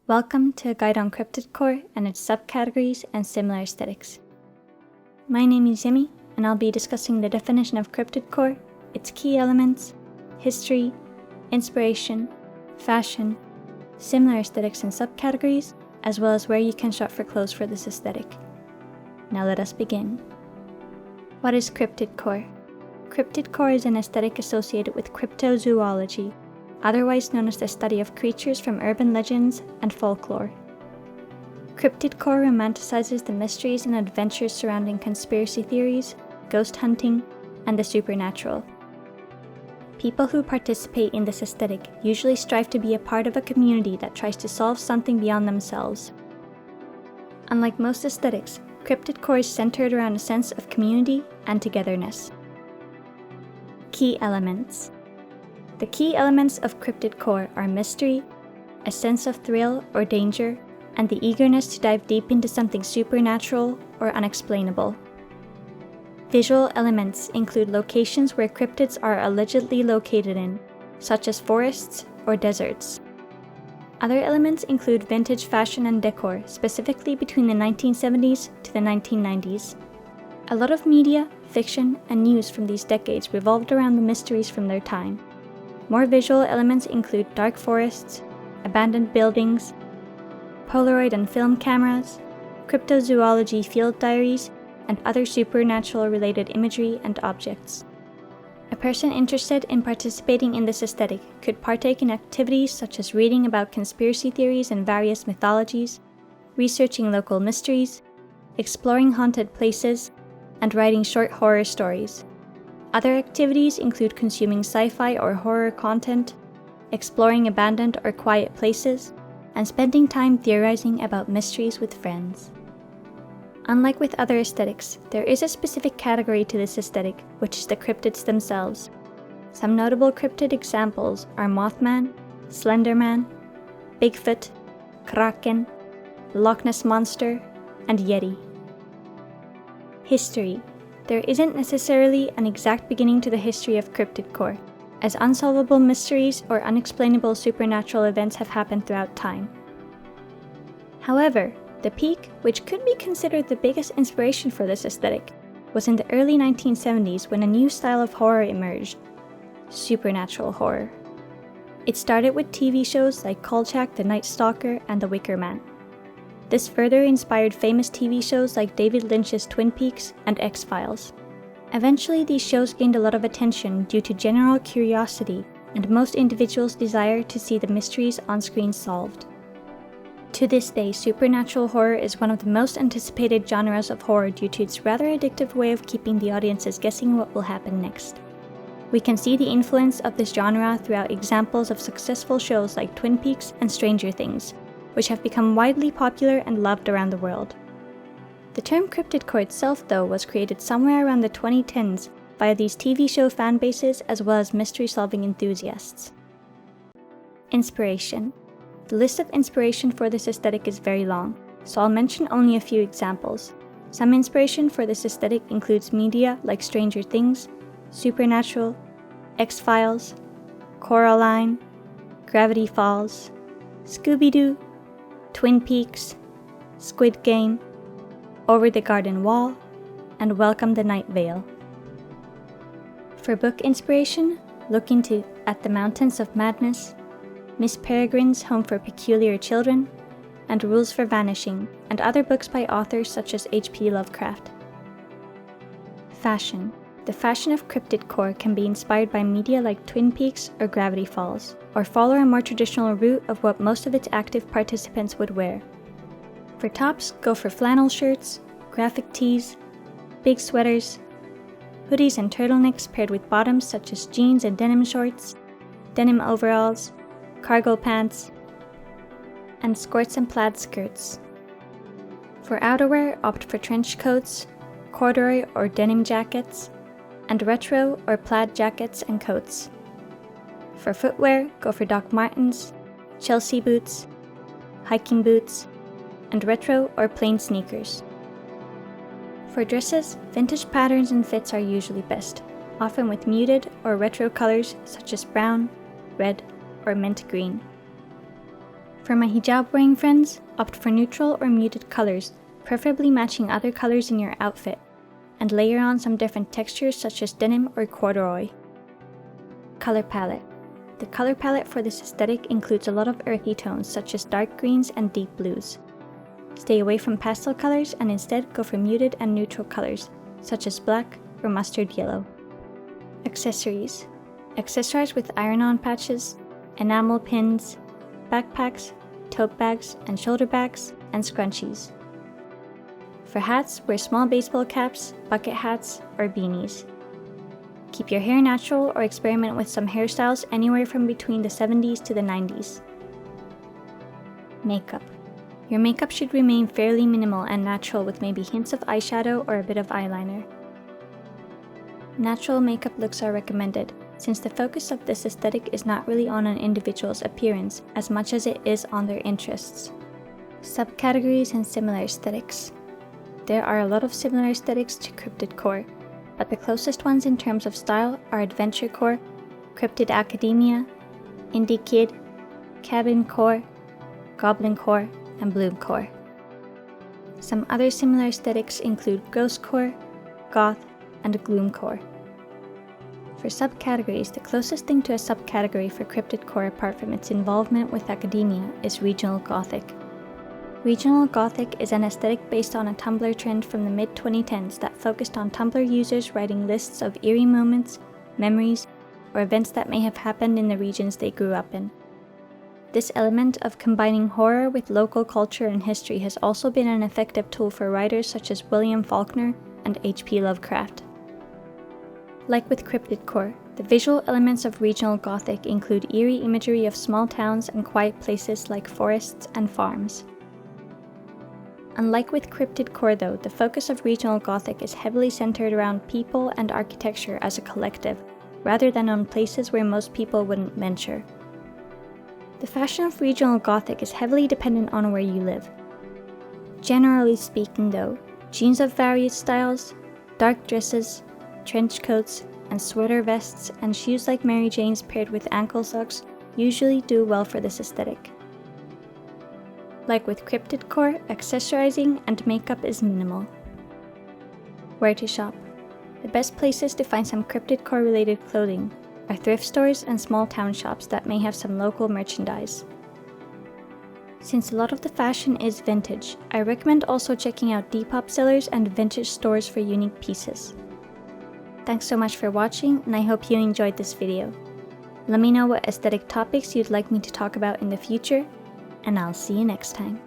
Welcome to a guide on cryptidcore and its subcategories and similar aesthetics. My name is Jemi, and I'll be discussing the definition of cryptidcore, its key elements, history, inspiration, fashion, similar aesthetics and subcategories, as well as where you can shop for clothes for this aesthetic. Now let us begin. What is cryptidcore? Cryptidcore is an aesthetic associated with cryptozoology, otherwise known as the study of creatures from urban legends and folklore. Cryptidcore romanticizes the mysteries and adventures surrounding conspiracy theories, ghost hunting, and the supernatural. People who participate in this aesthetic usually strive to be a part of a community that tries to solve something beyond themselves. Unlike most aesthetics, cryptidcore is centered around a sense of community and togetherness. Key elements. The key elements of cryptidcore are mystery, a sense of thrill or danger, and the eagerness to dive deep into something supernatural or unexplainable. Visual elements include locations where cryptids are allegedly located in, such as forests or deserts. Other elements include vintage fashion and decor, specifically between the 1970s to the 1990s. A lot of media, fiction, and news from these decades revolved around the mysteries from their time. More visual elements include dark forests, abandoned buildings, Polaroid and film cameras, cryptozoology field diaries, and other supernatural-related imagery and objects. A person interested in participating in this aesthetic could partake in activities such as reading about conspiracy theories and various mythologies, researching local mysteries, exploring haunted places, and writing short horror stories. Other activities include consuming sci-fi or horror content, exploring abandoned or quiet places, and spending time theorizing about mysteries with friends. Unlike with other aesthetics, there is a specific category to this aesthetic, which is the cryptids themselves. Some notable cryptid examples are Mothman, Slenderman, Bigfoot, Kraken, the Loch Ness Monster, and Yeti. History. There isn't necessarily an exact beginning to the history of cryptidcore, as unsolvable mysteries or unexplainable supernatural events have happened throughout time. However, the peak, which could be considered the biggest inspiration for this aesthetic, was in the early 1970s when a new style of horror emerged: supernatural horror. It started with TV shows like Kolchak the Night Stalker and The Wicker Man. This further inspired famous TV shows like David Lynch's Twin Peaks and X-Files. Eventually, these shows gained a lot of attention due to general curiosity and most individuals' desire to see the mysteries on screen solved. To this day, supernatural horror is one of the most anticipated genres of horror due to its rather addictive way of keeping the audiences guessing what will happen next. We can see the influence of this genre throughout examples of successful shows like Twin Peaks and Stranger Things, which have become widely popular and loved around the world. The term cryptidcore itself, though, was created somewhere around the 2010s via these TV show fanbases as well as mystery-solving enthusiasts. Inspiration. The list of inspiration for this aesthetic is very long, so I'll mention only a few examples. Some inspiration for this aesthetic includes media like Stranger Things, Supernatural, X-Files, Coraline, Gravity Falls, Scooby-Doo, Twin Peaks, Squid Game, Over the Garden Wall, and Welcome the Night Vale. For book inspiration, look into At the Mountains of Madness, Miss Peregrine's Home for Peculiar Children, and Rules for Vanishing, and other books by authors such as H.P. Lovecraft. Fashion. The fashion of cryptidcore can be inspired by media like Twin Peaks or Gravity Falls, or follow a more traditional route of what most of its active participants would wear. For tops, go for flannel shirts, graphic tees, big sweaters, hoodies and turtlenecks paired with bottoms such as jeans and denim shorts, denim overalls, cargo pants, and skirts and plaid skirts. For outerwear, opt for trench coats, corduroy or denim jackets, and retro or plaid jackets and coats. For footwear, go for Doc Martens, Chelsea boots, hiking boots, and retro or plain sneakers. For dresses, vintage patterns and fits are usually best, often with muted or retro colors such as brown, red, or mint green. For my hijab wearing friends, opt for neutral or muted colors, preferably matching other colors in your outfit, and layer on some different textures such as denim or corduroy. Color palette. The color palette for this aesthetic includes a lot of earthy tones such as dark greens and deep blues. Stay away from pastel colors and instead go for muted and neutral colors such as black or mustard yellow. Accessories. Accessorize with iron-on patches, enamel pins, backpacks, tote bags and shoulder bags, and scrunchies. For hats, wear small baseball caps, bucket hats, or beanies. Keep your hair natural or experiment with some hairstyles anywhere from between the 70s to the 90s. Makeup. Your makeup should remain fairly minimal and natural with maybe hints of eyeshadow or a bit of eyeliner. Natural makeup looks are recommended, since the focus of this aesthetic is not really on an individual's appearance as much as it is on their interests. Subcategories and similar aesthetics. There are a lot of similar aesthetics to cryptidcore, but the closest ones in terms of style are adventurecore, cryptid academia, indie kid, cabincore, goblincore, and bloomcore. Some other similar aesthetics include ghostcore, goth, and gloomcore. For subcategories, the closest thing to a subcategory for cryptidcore apart from its involvement with academia is regional gothic. Regional Gothic is an aesthetic based on a Tumblr trend from the mid-2010s that focused on Tumblr users writing lists of eerie moments, memories, or events that may have happened in the regions they grew up in. This element of combining horror with local culture and history has also been an effective tool for writers such as William Faulkner and H.P. Lovecraft. Like with cryptidcore, the visual elements of regional Gothic include eerie imagery of small towns and quiet places like forests and farms. Unlike with cryptidcore though, the focus of regional Gothic is heavily centered around people and architecture as a collective, rather than on places where most people wouldn't venture. The fashion of regional Gothic is heavily dependent on where you live. Generally speaking though, jeans of various styles, dark dresses, trench coats, and sweater vests and shoes like Mary Jane's paired with ankle socks usually do well for this aesthetic. Like with cryptidcore, accessorizing and makeup is minimal. Where to shop? The best places to find some cryptidcore related clothing are thrift stores and small town shops that may have some local merchandise. Since a lot of the fashion is vintage, I recommend also checking out Depop sellers and vintage stores for unique pieces. Thanks so much for watching, and I hope you enjoyed this video. Let me know what aesthetic topics you'd like me to talk about in the future, and I'll see you next time.